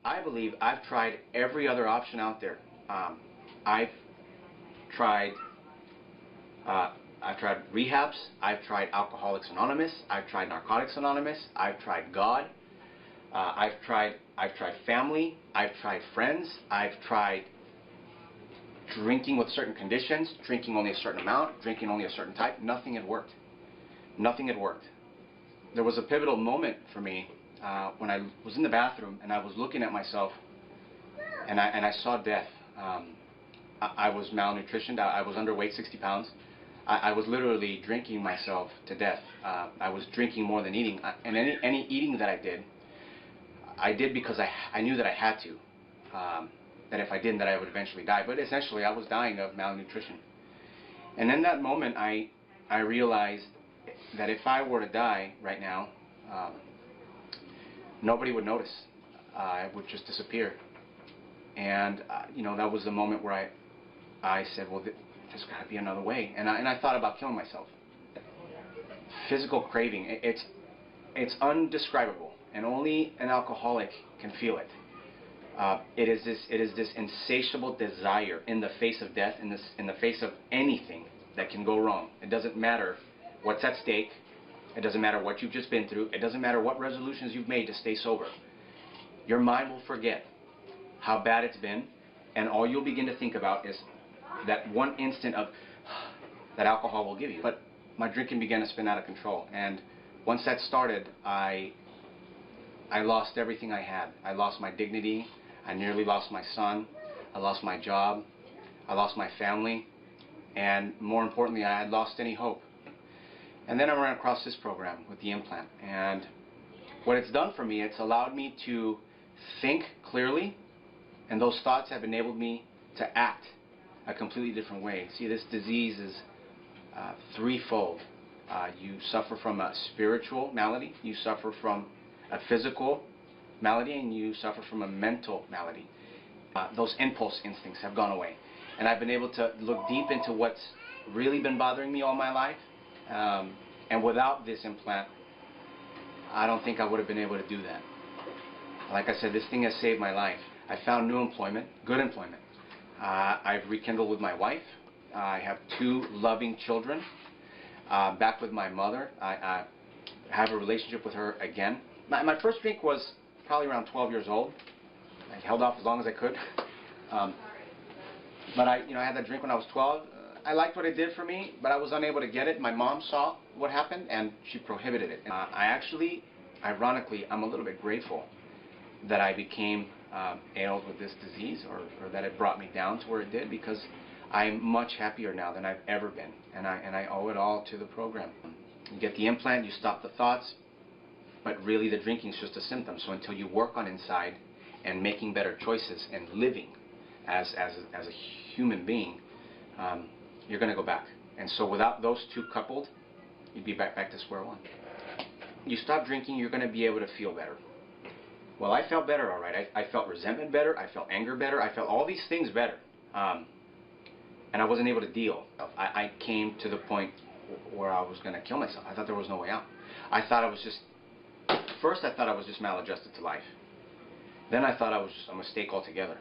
I believe I've tried every other option out there. I've tried I've tried rehabs, I've tried Alcoholics Anonymous, I've tried Narcotics Anonymous, I've tried God, I've tried family, I've tried friends, I've tried drinking with certain conditions, drinking only a certain amount, drinking only a certain type. Nothing had worked. Nothing had worked. There was a pivotal moment for me when I was in the bathroom and I was looking at myself and I saw death. I was malnutritioned. I was underweight, 60 pounds. I was literally drinking myself to death. I was drinking more than eating. And any eating that I did because I knew that I had to. That if I didn't, that I would eventually die. But essentially, I was dying of malnutrition. And in that moment, I realized that if I were to die right now, nobody would notice. I would just disappear. And you know, that was the moment where I said, well, there's got to be another way. And I thought about killing myself. Physical craving, it's undescribable, and only an alcoholic can feel it. It is this insatiable desire in the face of death, in the face of anything that can go wrong. It doesn't matter what's at stake. It doesn't matter what you've just been through. It doesn't matter what resolutions you've made to stay sober. Your mind will forget how bad it's been, and all you'll begin to think about is that one instant of that alcohol will give you. But my drinking began to spin out of control, and once that started, I lost everything I had. I lost my dignity. I nearly lost my son. I lost my job. I lost my family, and more importantly, I had lost any hope. And then I ran across this program with the implant, and what it's done for me, it's allowed me to think clearly, and those thoughts have enabled me to act a completely different way. See, this disease is threefold. You suffer from a spiritual malady, you suffer from a physical malady, and you suffer from a mental malady. Those impulse instincts have gone away, and I've been able to look deep into what's really been bothering me all my life. And without this implant, I don't think I would have been able to do that. Like I said, this thing has saved my life. I found new employment, good employment. I've rekindled with my wife. I have 2 loving children. Back with my mother. I have a relationship with her again. My first drink was probably around 12 years old. I held off as long as I could. But I had that drink when I was 12. I liked what it did for me, but I was unable to get it. My mom saw what happened, and she prohibited it. I actually, ironically, I'm a little bit grateful that I became ailed with this disease, or that it brought me down to where it did, because I'm much happier now than I've ever been, and I owe it all to the program. You get the implant, you stop the thoughts, but really the drinking is just a symptom. So until you work on inside and making better choices and living as a human being, you're going to go back. And so without those 2 coupled, you'd be back to square one. You stop drinking, you're going to be able to feel better. Well, I felt better, all right. I felt resentment better. I felt anger better. I felt all these things better. And I wasn't able to deal. I came to the point where I was going to kill myself. I thought there was no way out. First I thought I was just maladjusted to life. Then I thought I was just a mistake altogether.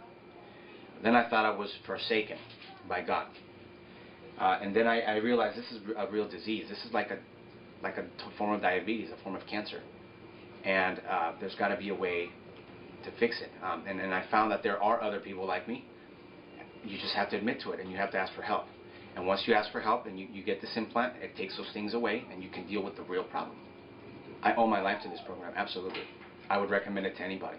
Then I thought I was forsaken by God. And then I realized this is a real disease. This is like a form of diabetes, a form of cancer. And there's got to be a way to fix it. And I found that there are other people like me. You just have to admit to it, and you have to ask for help. And once you ask for help and you get this implant, it takes those things away, and you can deal with the real problem. I owe my life to this program, absolutely. I would recommend it to anybody.